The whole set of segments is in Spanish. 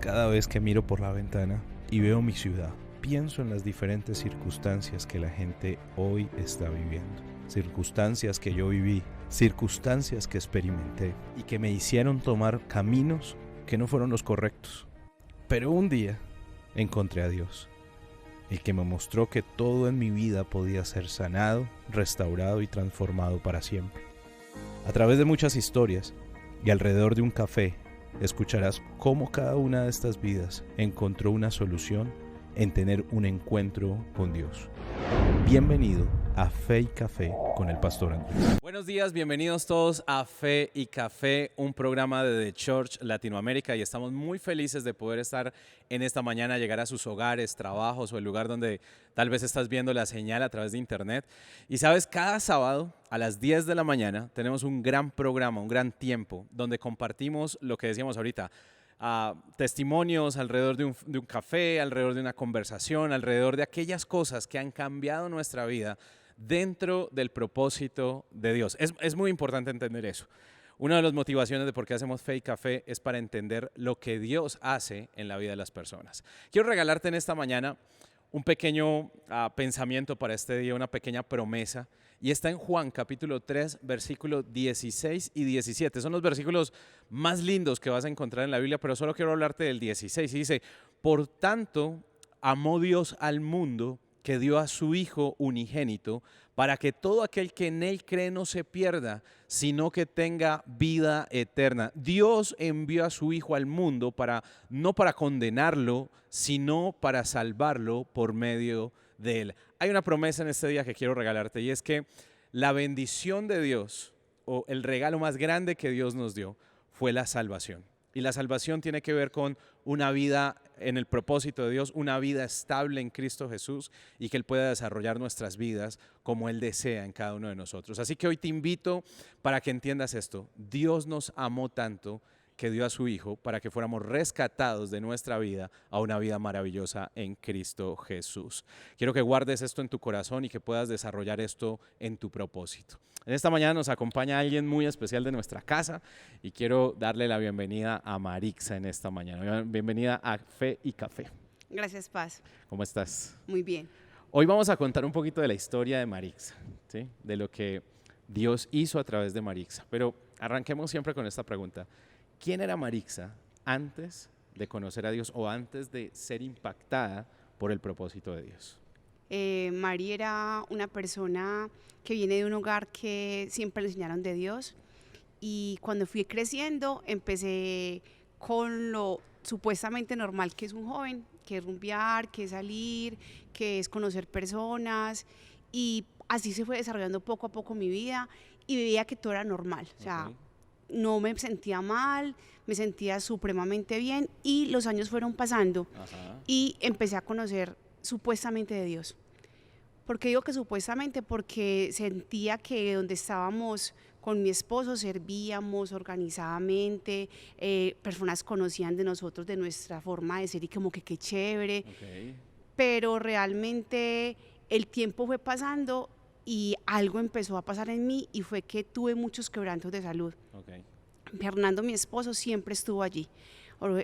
Cada vez que miro por la ventana y veo mi ciudad, pienso en las diferentes circunstancias que la gente hoy está viviendo. Circunstancias que yo viví, circunstancias que experimenté y que me hicieron tomar caminos que no fueron los correctos. Pero un día encontré a Dios, el que me mostró que todo en mi vida podía ser sanado, restaurado y transformado para siempre. A través de muchas historias y alrededor de un café, escucharás cómo cada una de estas vidas encontró una solución en tener un encuentro con Dios. Bienvenido a Fe y Café con el Pastor Andrés. Buenos días, bienvenidos todos a Fe y Café, un programa de The Church Latinoamérica, y estamos muy felices de poder estar en esta mañana, llegar a sus hogares, trabajos o el lugar donde tal vez estás viendo la señal a través de internet. Y sabes, cada sábado a las 10 de la mañana tenemos un gran programa, un gran tiempo donde compartimos lo que decíamos ahorita, testimonios alrededor de un café, alrededor de una conversación, alrededor de aquellas cosas que han cambiado nuestra vida dentro del propósito de Dios. Es muy importante entender eso. Una de las motivaciones de por qué hacemos Fe y Café es para entender lo que Dios hace en la vida de las personas. Quiero regalarte en esta mañana un pequeño pensamiento para este día, una pequeña promesa, y está en Juan capítulo 3, versículos 16 y 17. Son los versículos más lindos que vas a encontrar en la Biblia, pero solo quiero hablarte del 16. Y dice: por tanto, amó Dios al mundo, que dio a su Hijo unigénito, para que todo aquel que en Él cree no se pierda, sino que tenga vida eterna. Dios envió a su Hijo al mundo no para condenarlo, sino para salvarlo por medio de Él. Hay una promesa en este día que quiero regalarte, y es que la bendición de Dios, o el regalo más grande que Dios nos dio, fue la salvación. Y la salvación tiene que ver con una vida en el propósito de Dios, una vida estable en Cristo Jesús, y que Él pueda desarrollar nuestras vidas como Él desea en cada uno de nosotros. Así que hoy te invito para que entiendas esto. Dios nos amó tanto que dio a su Hijo para que fuéramos rescatados de nuestra vida a una vida maravillosa en Cristo Jesús. Quiero que guardes esto en tu corazón y que puedas desarrollar esto en tu propósito. En esta mañana nos acompaña alguien muy especial de nuestra casa y quiero darle la bienvenida a Marixa en esta mañana. Bienvenida a Fe y Café. Gracias, Paz. ¿Cómo estás? Muy bien. Hoy vamos a contar un poquito de la historia de Marixa, ¿sí? De lo que Dios hizo a través de Marixa. Pero arranquemos siempre con esta pregunta. ¿Quién era Marixa antes de conocer a Dios o antes de ser impactada por el propósito de Dios? Mari era una persona que viene de un hogar que siempre le enseñaron de Dios, y cuando fui creciendo empecé con lo supuestamente normal que es un joven, que es rumbear, que es salir, que es conocer personas, y así se fue desarrollando poco a poco mi vida y veía que todo era normal. O sea, no me sentía mal, me sentía supremamente bien, y los años fueron pasando. Y empecé a conocer supuestamente de Dios. ¿Por qué digo que supuestamente? Porque sentía que donde estábamos con mi esposo servíamos organizadamente, personas conocían de nosotros, de nuestra forma de ser, y como que qué chévere. Pero realmente el tiempo fue pasando y algo empezó a pasar en mí, y fue que tuve muchos quebrantos de salud. Fernando, mi esposo, siempre estuvo allí,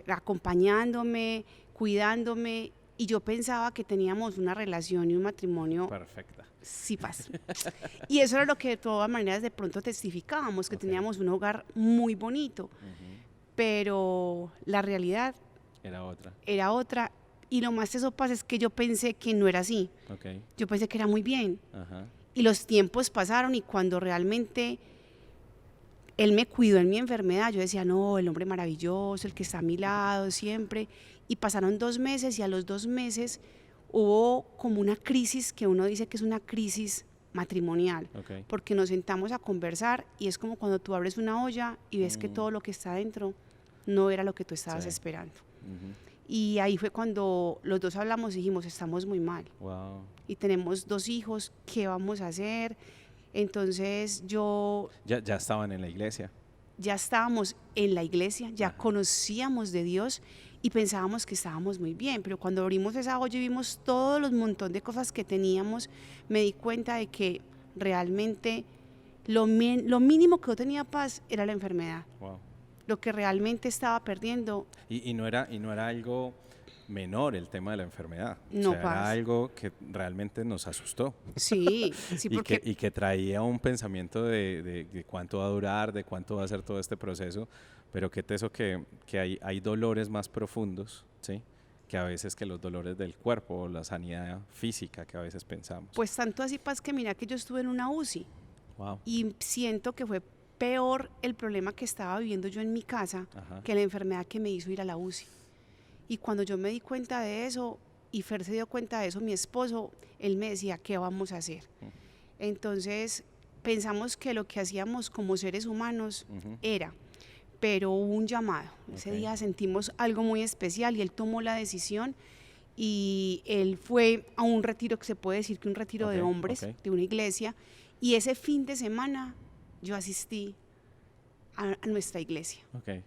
acompañándome, cuidándome, y yo pensaba que teníamos una relación y un matrimonio perfecta. Sí, Paz. Y eso era lo que de todas maneras de pronto testificábamos, que teníamos un hogar muy bonito. Pero la realidad era otra. Y lo más teso, Paz, es que yo pensé que no era así. Yo pensé que era muy bien. Y los tiempos pasaron, y cuando realmente él me cuidó en mi enfermedad, yo decía, no, el hombre maravilloso, el que está a mi lado siempre. Y pasaron 2 meses, y a los 2 meses hubo como una crisis, que uno dice que es una crisis matrimonial, porque nos sentamos a conversar, y es como cuando tú abres una olla y ves que todo lo que está dentro no era lo que tú estabas esperando. Y ahí fue cuando los dos hablamos y dijimos, estamos muy mal. Y tenemos 2 hijos, ¿qué vamos a hacer? Entonces yo... Ya estaban en la iglesia. Ya estábamos en la iglesia, ya conocíamos de Dios y pensábamos que estábamos muy bien, pero cuando abrimos esa olla y vimos todos los montón de cosas que teníamos, me di cuenta de que realmente lo mínimo que yo tenía paz era la enfermedad. lo que realmente estaba perdiendo. Y no era algo menor el tema de la enfermedad. No O sea, era pasa. algo que realmente nos asustó. Sí, sí, porque Y que traía un pensamiento de cuánto va a durar, de cuánto va a ser todo este proceso, pero qué teso que hay dolores más profundos, ¿sí? Que a veces que los dolores del cuerpo o la sanidad física que a veces pensamos. pues tanto así pasa que mira que yo estuve en una UCI Wow. y siento que fue peor el problema que estaba viviendo yo en mi casa Ajá. que la enfermedad que me hizo ir a la UCI. Y cuando yo me di cuenta de eso, y Fer se dio cuenta de eso, mi esposo, él me decía, ¿qué vamos a hacer? Entonces pensamos que lo que hacíamos como seres humanos era, pero hubo un llamado. Ese Ok. día sentimos algo muy especial y él tomó la decisión y él fue a un retiro, que se puede decir que un retiro de Ok, hombres, ok. de una iglesia, y ese fin de semana yo asistí a nuestra iglesia. Ok.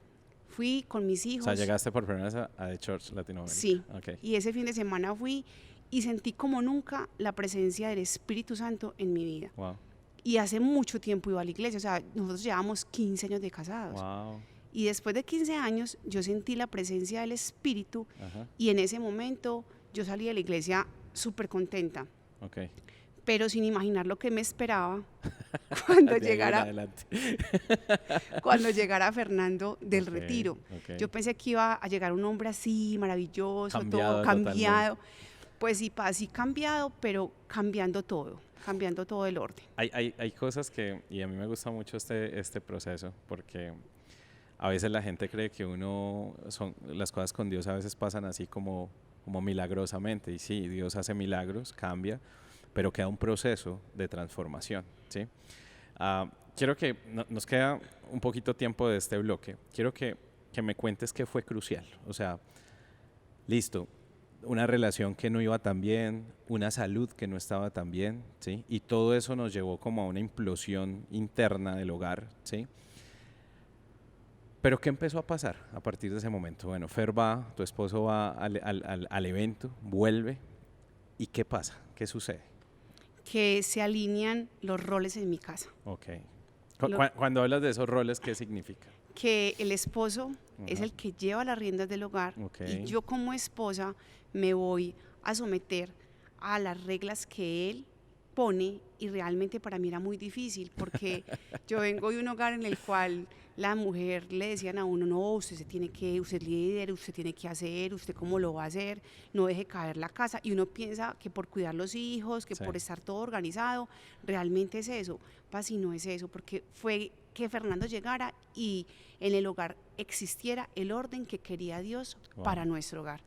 Fui con mis O hijos. sea, llegaste por primera vez a The Church Latinoamérica. Sí, Ok. y ese fin de semana fui y sentí como nunca la presencia del Espíritu Santo en mi vida. Wow. Y hace mucho tiempo iba a la iglesia, o sea, nosotros llevamos 15 años de casados. Wow. Y después de 15 años yo sentí la presencia del Espíritu Ajá. y en ese momento yo salí de la iglesia súper contenta, Ok. pero sin imaginar lo que me esperaba cuando De ahí en llegara, adelante. cuando llegara Fernando del Ok, retiro. ok. Yo pensé que iba a llegar un hombre así, maravilloso, Cambiado todo totalmente. cambiado. Pues sí, así cambiado, pero cambiando todo el orden. Hay cosas que, y a mí me gusta mucho este proceso, porque a veces la gente cree que las cosas con Dios a veces pasan así como milagrosamente, y sí, Dios hace milagros, cambia, pero queda un proceso de transformación, ¿sí? Quiero que, nos queda un poquito tiempo de este bloque, quiero que me cuentes qué fue crucial, o sea, listo, una relación que no iba tan bien, una salud que no estaba tan bien, ¿sí? Y todo eso nos llevó como a una implosión interna del hogar, ¿sí? Pero ¿qué empezó a pasar a partir de ese momento? Bueno, Fer va, tu esposo va al evento, vuelve, ¿y qué pasa? ¿Qué sucede? Que se alinean los roles en mi casa. Ok. Lo- Cuando hablas de esos roles, ¿qué significa? Que el esposo es Ajá. el que lleva las riendas del hogar Ok. y yo como esposa me voy a someter a las reglas que él pone y realmente para mí era muy difícil porque yo vengo de un hogar en el cual la mujer le decían a uno, no, usted usted es líder, usted tiene que hacer, usted cómo lo va a hacer, no deje caer la casa y uno piensa que por cuidar los hijos, que Sí. por estar todo organizado, realmente es eso, y no es eso, porque fue que Fernando llegara y en el hogar existiera el orden que quería Dios Wow. para nuestro hogar.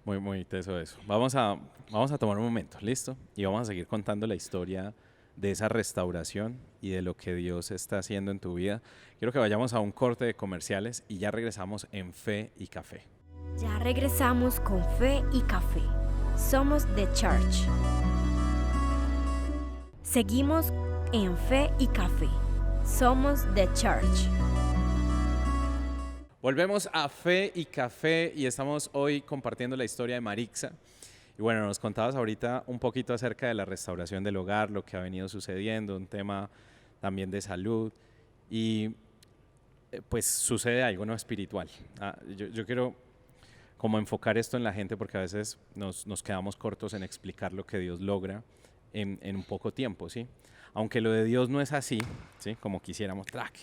Muy, muy teso eso. Vamos a tomar un momento, ¿listo? Y vamos a seguir contando la historia de esa restauración y de lo que Dios está haciendo en tu vida. Quiero que vayamos a un corte de comerciales y ya regresamos en Fe y Café. Ya regresamos con Fe y Café. Somos The Church. Seguimos en Fe y Café. Somos The Church. Volvemos a Fe y Café y estamos hoy compartiendo la historia de Marixa. Y bueno, nos contabas ahorita un poquito acerca de la restauración del hogar, lo que ha venido sucediendo, un tema también de salud y pues sucede algo no espiritual. Yo quiero como enfocar esto en la gente porque a veces nos quedamos cortos en explicar lo que Dios logra en un poco tiempo, ¿sí? Aunque lo de Dios no es así, ¿sí? Como quisiéramos, ¡trac!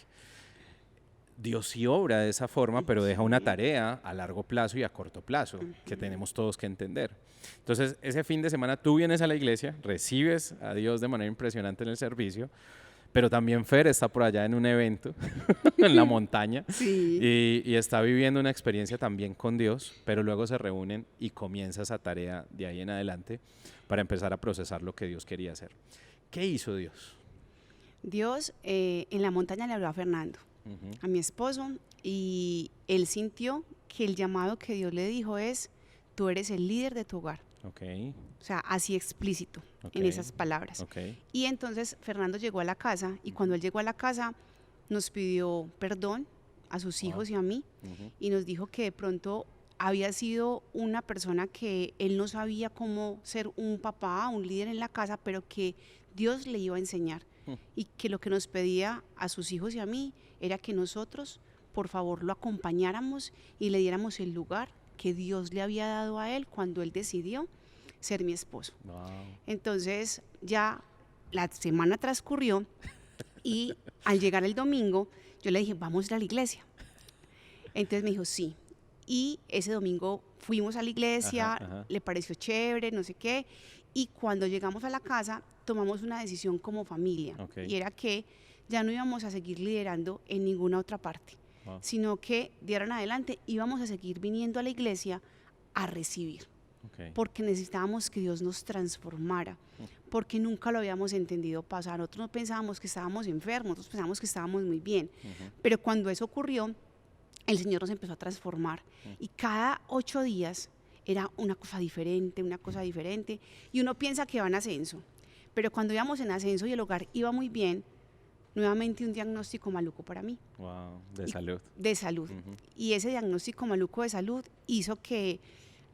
Dios sí obra de esa forma, pero deja una tarea a largo plazo y a corto plazo que tenemos todos que entender. Entonces, ese fin de semana tú vienes a la iglesia, recibes a Dios de manera impresionante en el servicio, pero también Fer está por allá en un evento en la montaña Sí. y está viviendo una experiencia también con Dios, pero luego se reúnen y comienza esa tarea de ahí en adelante para empezar a procesar lo que Dios quería hacer. ¿Qué hizo Dios? Dios en la montaña le habló a Fernando, Ujú. a mi esposo, y él sintió que el llamado que Dios le dijo es, tú eres el líder de tu hogar. Ok, O sea, así explícito en Ok. esas palabras. ok, Y entonces Fernando llegó a la casa y cuando él llegó a la casa nos pidió perdón a sus Wow. hijos y a mí ujú, y nos dijo que de pronto había sido una persona que él no sabía cómo ser un papá, un líder en la casa, pero que Dios le iba a enseñar y que lo que nos pedía a sus hijos y a mí era que nosotros por favor lo acompañáramos y le diéramos el lugar que Dios le había dado a él cuando él decidió ser mi esposo. Wow. Entonces ya la semana transcurrió y al llegar el domingo yo le dije, vamos a ir a la iglesia. Entonces me dijo, sí. Y ese domingo fuimos a la iglesia, Ajá. le pareció chévere, no sé qué. Y cuando llegamos a la casa, tomamos una decisión como familia. Ok. Y era que ya no íbamos a seguir liderando en ninguna otra parte, Wow. sino que de ahora en adelante íbamos a seguir viniendo a la iglesia a recibir. Ok. Porque necesitábamos que Dios nos transformara, porque nunca lo habíamos entendido pasar. Nosotros no pensábamos que estábamos enfermos, nosotros pensábamos que estábamos muy bien. Pero cuando eso ocurrió, el Señor nos empezó a transformar. Y cada 8 días era una cosa diferente, y uno piensa que va en ascenso. Pero cuando íbamos en ascenso y el hogar iba muy bien, nuevamente un diagnóstico maluco para mí. Wow. De salud. De salud. Y ese diagnóstico maluco de salud hizo que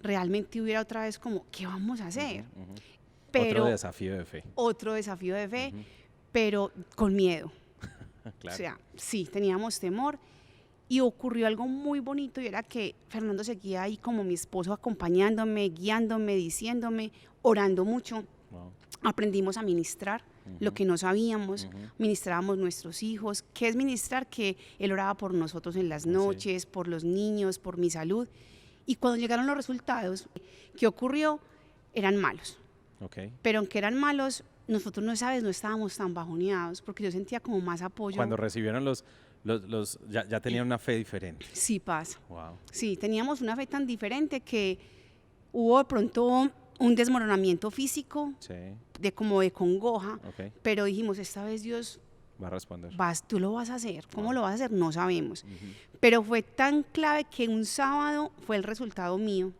realmente hubiera otra vez como, ¿qué vamos a hacer? Pero Otro desafío de fe. otro desafío de fe, pero con miedo. Claro. O sea, sí, teníamos temor. Y ocurrió algo muy bonito y era que Fernando seguía ahí como mi esposo acompañándome, guiándome, diciéndome, orando mucho. Wow. Aprendimos a ministrar lo que no sabíamos, ministrábamos nuestros hijos. ¿Qué es ministrar? Que él oraba por nosotros en las noches, por los niños, por mi salud. Y cuando llegaron los resultados, ¿qué ocurrió? Eran malos. Ok. Pero aunque eran malos, nosotros no estábamos tan bajoneados porque yo sentía como más apoyo. Cuando recibieron ya tenían una fe diferente. Sí pasa. Wow. Sí, teníamos una fe tan diferente que hubo de pronto un desmoronamiento físico, Sí. como de congoja, Ok. pero dijimos, esta vez Dios, Va a responder. tú lo vas a hacer. ¿Cómo lo vas a hacer? No sabemos. Pero fue tan clave que un sábado fue el resultado mío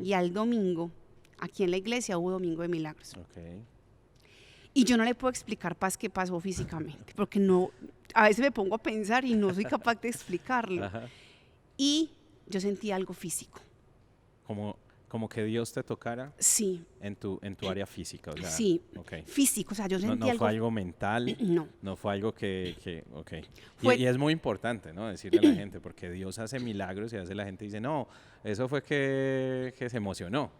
y al domingo, aquí en la iglesia hubo Domingo de Milagros. Ok. Y yo no le puedo explicar, Paz, qué pasó físicamente, porque no, a veces me pongo a pensar y no soy capaz de explicarlo. Ajá. Y yo sentí algo físico. Como que Dios te tocara Sí, en tu área física. O sea, sí, ok. físico, o sea, yo No, sentí no algo. fue algo mental, No, no fue algo que ok. Fue- Y es muy importante, ¿no? Decirle a la gente, porque Dios hace milagros y a veces la gente dice, no, eso fue que se emocionó.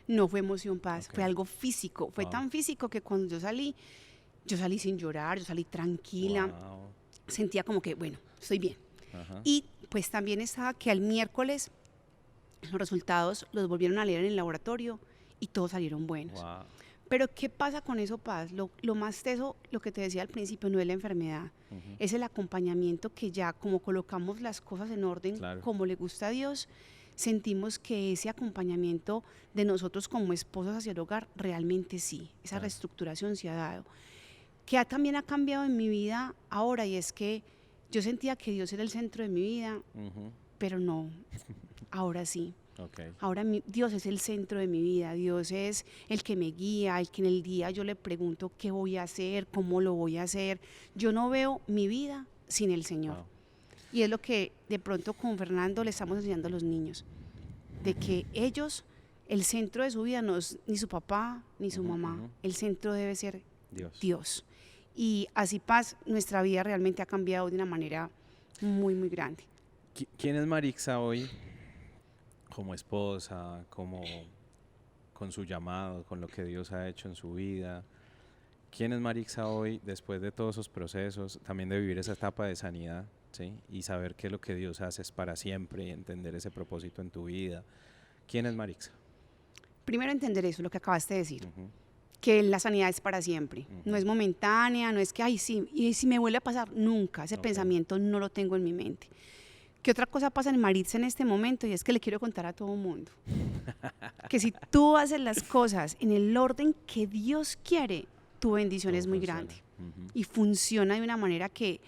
no fue emoción, Paz, Ok. fue algo físico. Fue Wow. tan físico que cuando yo salí sin llorar, yo salí tranquila, Wow. sentía como que, bueno, estoy bien. Ajá. Y pues también estaba que al miércoles los resultados los volvieron a leer en el laboratorio y todos salieron buenos. Wow. Pero ¿qué pasa con eso, Paz? Lo más teso, lo que te decía al principio, no es la enfermedad, es el acompañamiento que ya, como colocamos las cosas en orden, Claro. como le gusta a Dios, sentimos que ese acompañamiento de nosotros como esposos hacia el hogar, realmente sí, esa Claro. reestructuración se ha dado. Que también ha cambiado en mi vida ahora, y es que yo sentía que Dios era el centro de mi vida, Ujú. pero no, ahora sí. Ok. Ahora Dios es el centro de mi vida, Dios es el que me guía, el que en el día yo le pregunto qué voy a hacer, cómo lo voy a hacer. Yo no veo mi vida sin el Señor. Wow. Y es lo que de pronto con Fernando le estamos enseñando a los niños, de que ellos, el centro de su vida no es ni su papá ni su mamá, el centro debe ser Dios. Dios. Y así, Paz, nuestra vida realmente ha cambiado de una manera muy, muy grande. ¿Quién es Marixa hoy como esposa, con su llamado, con lo que Dios ha hecho en su vida? ¿Quién es Marixa hoy después de todos esos procesos, también de vivir esa etapa de sanidad, ¿sí? Y saber que lo que Dios hace es para siempre y entender ese propósito en tu vida? ¿Quién es Marixa? Primero entender eso, lo que acabaste de decir. Ujú. Que la sanidad es para siempre, no es momentánea, no es que, ay, sí, y si me vuelve a pasar, nunca, ese Ok. pensamiento no lo tengo en mi mente. ¿Qué otra cosa pasa en Maritza en este momento? Y es que le quiero contar a todo el mundo, que si tú haces las cosas en el orden que Dios quiere, tu bendición Todo es muy funciona. grande Ujú. y funciona de una manera que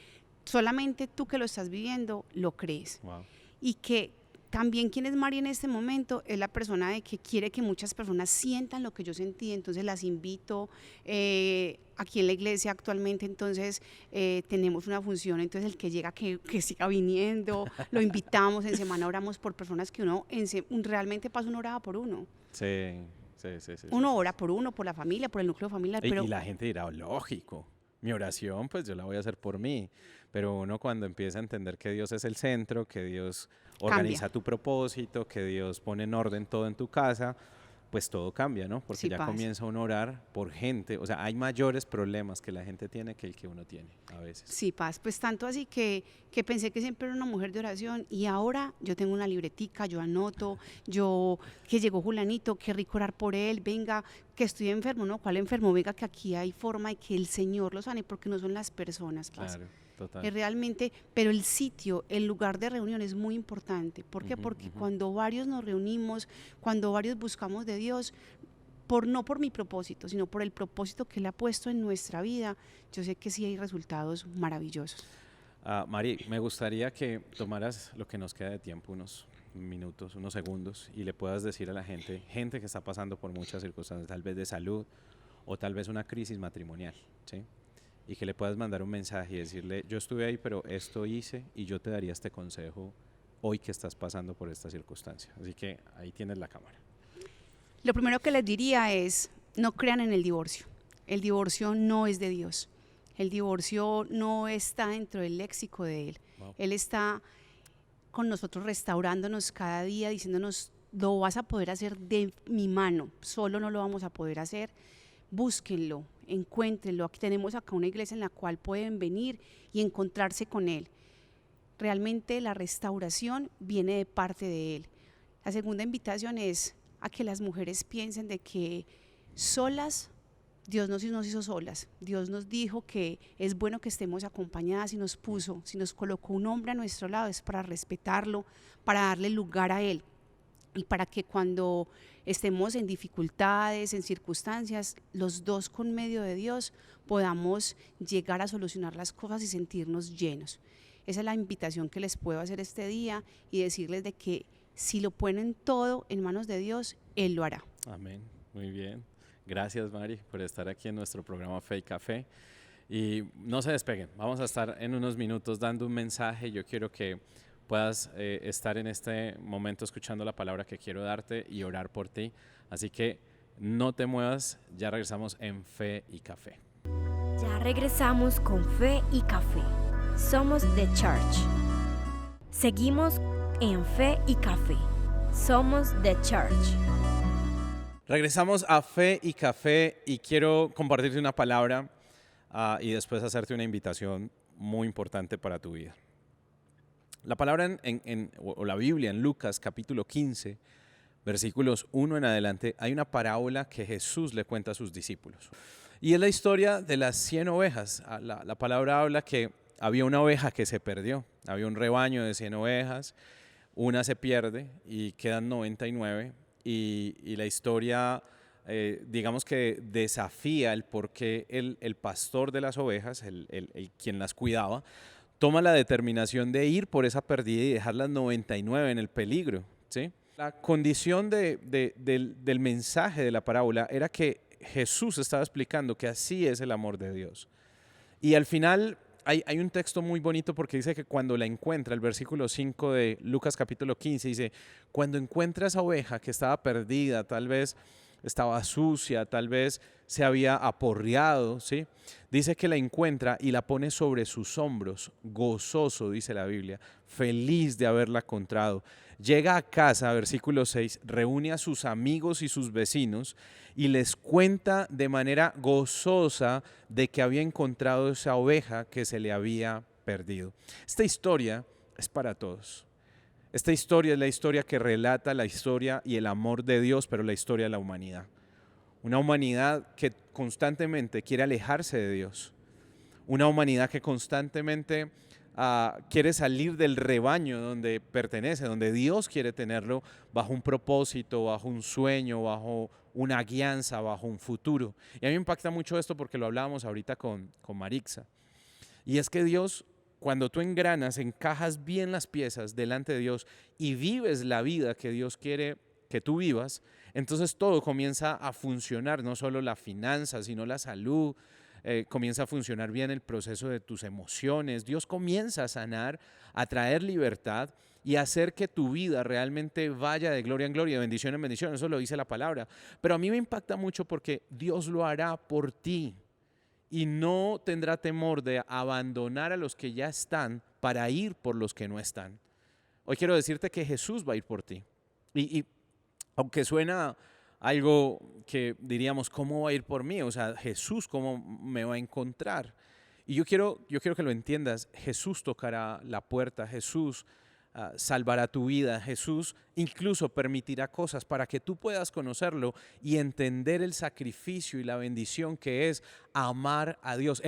solamente tú que lo estás viviendo lo crees. Wow. Y que también quien es Mari en este momento es la persona de que quiere que muchas personas sientan lo que yo sentí, entonces las invito aquí en la iglesia actualmente, entonces tenemos una función, entonces el que llega que siga viniendo, lo invitamos, en semana oramos por personas que uno realmente pasa una orada por uno, Sí. uno ora por uno, por la familia, por el núcleo familiar, Y pero la gente dirá, lógico. mi oración, pues yo la voy a hacer por mí. Pero uno cuando empieza a entender que Dios es el centro, que Dios organiza tu propósito, que Dios pone en orden todo en tu casa, pues todo cambia, ¿no? Porque Sí ya pasa. comienza uno a orar por gente. O sea, hay mayores problemas que la gente tiene que el que uno tiene a veces. Sí, Paz, pues tanto así que pensé que siempre era una mujer de oración y ahora yo tengo una libretica, yo anoto, que llegó Julanito, qué rico orar por él, venga, que estoy enfermo, ¿no? ¿Cuál enfermo? Venga, que aquí hay forma de que el Señor lo sane, porque no son las personas, Paz. Claro, total. Es realmente, pero el sitio, el lugar de reunión es muy importante. ¿Por qué? Porque cuando varios nos reunimos, cuando varios buscamos de Dios, no por mi propósito, sino por el propósito que Él ha puesto en nuestra vida, yo sé que sí hay resultados maravillosos. Mari, me gustaría que tomaras lo que nos queda de tiempo, unos minutos, unos segundos, y le puedas decir a la gente que está pasando por muchas circunstancias, tal vez de salud o tal vez una crisis matrimonial, ¿sí? Y que le puedas mandar un mensaje y decirle, yo estuve ahí, pero esto hice y yo te daría este consejo hoy que estás pasando por esta circunstancia. Así que ahí tienes la cámara. Lo primero que les diría es, no crean en el divorcio. El divorcio no es de Dios. El divorcio no está dentro del léxico de Él. Wow. Él está con nosotros restaurándonos cada día, diciéndonos, lo vas a poder hacer de mi mano, solo no lo vamos a poder hacer. Búsquenlo, encuéntrenlo. Aquí tenemos acá una iglesia en la cual pueden venir y encontrarse con Él. Realmente la restauración viene de parte de Él. La segunda invitación es a que las mujeres piensen de que solas, Dios nos hizo solas. Dios nos dijo que es bueno que estemos acompañadas y nos puso, si nos colocó un hombre a nuestro lado es para respetarlo, para darle lugar a Él y para que cuando estemos en dificultades, en circunstancias, los dos con medio de Dios podamos llegar a solucionar las cosas y sentirnos llenos. Esa es la invitación que les puedo hacer este día y decirles de que si lo ponen todo en manos de Dios, Él lo hará. Amén, muy bien. Gracias, Mari, por estar aquí en nuestro programa Fe y Café. Y no se despeguen, vamos a estar en unos minutos dando un mensaje. Yo quiero que puedas estar en este momento escuchando la palabra que quiero darte y orar por ti. Así que no te muevas, ya regresamos en Fe y Café. Ya regresamos con Fe y Café. Somos The Church. Seguimos en Fe y Café. Somos The Church. Regresamos a Fe y Café y quiero compartirte una palabra y después hacerte una invitación muy importante para tu vida. La palabra o la Biblia en Lucas capítulo 15, versículos 1 en adelante, hay una parábola que Jesús le cuenta a sus discípulos. Y es la historia de las 100 ovejas. La palabra habla que había una oveja que se perdió. Había un rebaño de 100 ovejas, una se pierde y quedan 99. Y la historia, digamos que desafía el por qué el pastor de las ovejas, quien las cuidaba, toma la determinación de ir por esa perdida y dejar las 99 en el peligro, ¿sí? La condición del mensaje de la parábola era que Jesús estaba explicando que así es el amor de Dios. Y al final hay un texto muy bonito porque dice que cuando la encuentra, el versículo 5 de Lucas capítulo 15 dice, cuando encuentra esa oveja que estaba perdida, tal vez estaba sucia, tal vez se había aporreado, ¿sí? Dice que la encuentra y la pone sobre sus hombros, gozoso, dice la Biblia, feliz de haberla encontrado. Llega a casa, versículo 6, reúne a sus amigos y sus vecinos y les cuenta de manera gozosa de que había encontrado esa oveja que se le había perdido. Esta historia es para todos. Esta historia es la historia que relata la historia y el amor de Dios, pero la historia de la humanidad. Una humanidad que constantemente quiere alejarse de Dios. Una humanidad que constantemente quiere salir del rebaño donde pertenece, donde Dios quiere tenerlo bajo un propósito, bajo un sueño, bajo una guianza, bajo un futuro. Y a mí me impacta mucho esto porque lo hablábamos ahorita con Marixa. Y es que Dios, cuando tú engranas, encajas bien las piezas delante de Dios y vives la vida que Dios quiere que tú vivas, entonces todo comienza a funcionar, no solo la finanza, sino la salud, comienza a funcionar bien el proceso de tus emociones. Dios comienza a sanar, a traer libertad y a hacer que tu vida realmente vaya de gloria en gloria, de bendición en bendición. Eso lo dice la palabra. Pero a mí me impacta mucho porque Dios lo hará por ti y no tendrá temor de abandonar a los que ya están para ir por los que no están. Hoy quiero decirte que Jesús va a ir por ti. Y aunque suena algo que diríamos, ¿cómo va a ir por mí? O sea, Jesús, ¿cómo me va a encontrar? Y yo quiero que lo entiendas. Jesús tocará la puerta, Jesús salvará tu vida, Jesús incluso permitirá cosas para que tú puedas conocerlo y entender el sacrificio y la bendición que es amar a Dios.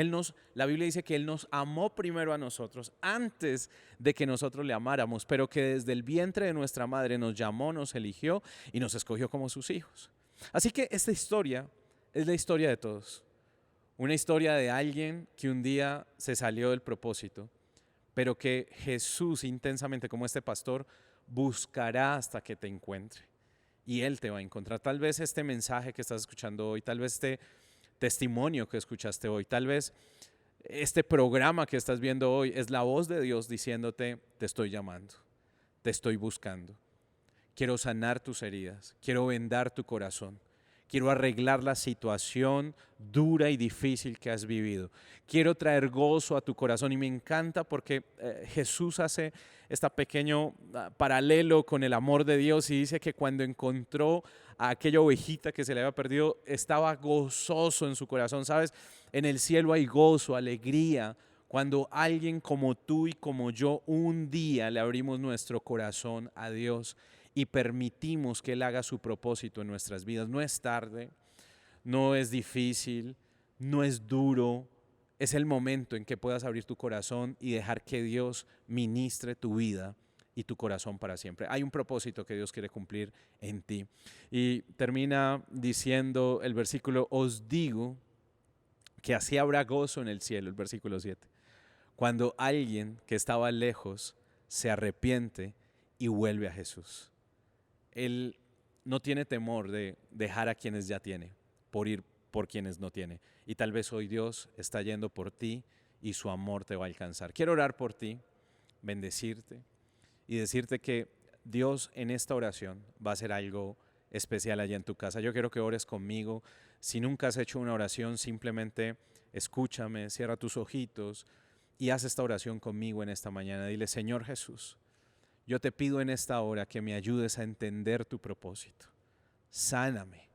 La Biblia dice que Él nos amó primero a nosotros, antes de que nosotros le amáramos, pero que desde el vientre de nuestra madre nos llamó, nos eligió y nos escogió como sus hijos. Así que esta historia es la historia de todos. Una historia de alguien que un día se salió del propósito, pero que Jesús intensamente, como este pastor, buscará hasta que te encuentre. Y Él te va a encontrar. Tal vez este mensaje que estás escuchando hoy, tal vez este testimonio que escuchaste hoy, tal vez este programa que estás viendo hoy es la voz de Dios diciéndote, te estoy llamando, te estoy buscando. Quiero sanar tus heridas, quiero vendar tu corazón. Quiero arreglar la situación dura y difícil que has vivido. Quiero traer gozo a tu corazón y me encanta porque Jesús hace este pequeño paralelo con el amor de Dios y dice que cuando encontró a aquella ovejita que se le había perdido, estaba gozoso en su corazón. ¿Sabes? En el cielo hay gozo, alegría, cuando alguien como tú y como yo un día le abrimos nuestro corazón a Dios y permitimos que Él haga su propósito en nuestras vidas. No es tarde, no es difícil, no es duro. Es el momento en que puedas abrir tu corazón y dejar que Dios ministre tu vida y tu corazón para siempre. Hay un propósito que Dios quiere cumplir en ti. Y termina diciendo el versículo, os digo que así habrá gozo en el cielo, el versículo 7. Cuando alguien que estaba lejos se arrepiente y vuelve a Jesús. Él no tiene temor de dejar a quienes ya tiene, por ir por quienes no tiene. Y tal vez hoy Dios está yendo por ti y su amor te va a alcanzar. Quiero orar por ti, bendecirte y decirte que Dios en esta oración va a hacer algo especial allá en tu casa. Yo quiero que ores conmigo. Si nunca has hecho una oración, simplemente escúchame, cierra tus ojitos y haz esta oración conmigo en esta mañana. Dile, Señor Jesús, yo te pido en esta hora que me ayudes a entender tu propósito. Sáname.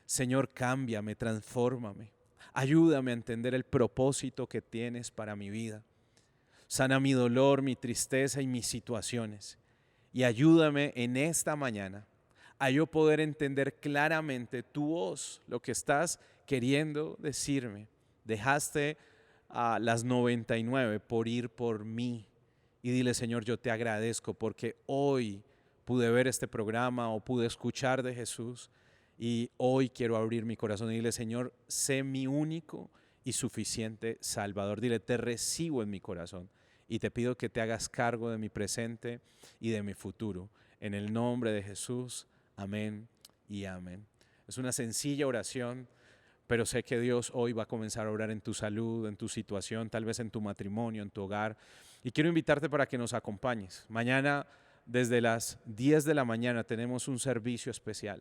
Señor, cámbiame, transfórmame. Ayúdame a entender el propósito que tienes para mi vida. Sana mi dolor, mi tristeza y mis situaciones. Y ayúdame en esta mañana a yo poder entender claramente tu voz, lo que estás queriendo decirme. Dejaste a las 99 por ir por mí. Y dile, Señor, yo te agradezco porque hoy pude ver este programa o pude escuchar de Jesús y hoy quiero abrir mi corazón y dile, Señor, sé mi único y suficiente Salvador. Dile, te recibo en mi corazón y te pido que te hagas cargo de mi presente y de mi futuro. En el nombre de Jesús, amén y amén. Es una sencilla oración, pero sé que Dios hoy va a comenzar a obrar en tu salud, en tu situación, tal vez en tu matrimonio, en tu hogar. Y quiero invitarte para que nos acompañes. Mañana desde las 10 de la mañana tenemos un servicio especial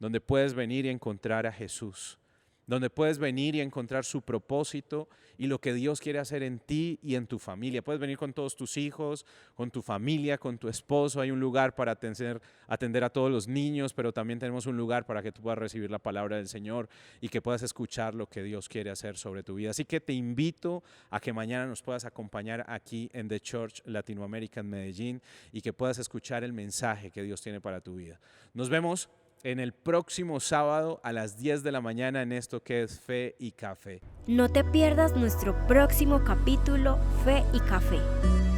donde puedes venir y encontrar a Jesús, donde puedes venir y encontrar su propósito y lo que Dios quiere hacer en ti y en tu familia. Puedes venir con todos tus hijos, con tu familia, con tu esposo. Hay un lugar para atender a todos los niños, pero también tenemos un lugar para que tú puedas recibir la palabra del Señor y que puedas escuchar lo que Dios quiere hacer sobre tu vida. Así que te invito a que mañana nos puedas acompañar aquí en The Church Latinoamérica en Medellín y que puedas escuchar el mensaje que Dios tiene para tu vida. Nos vemos en el próximo sábado a las 10 de la mañana en esto que es Fe y Café. No te pierdas nuestro próximo capítulo Fe y Café.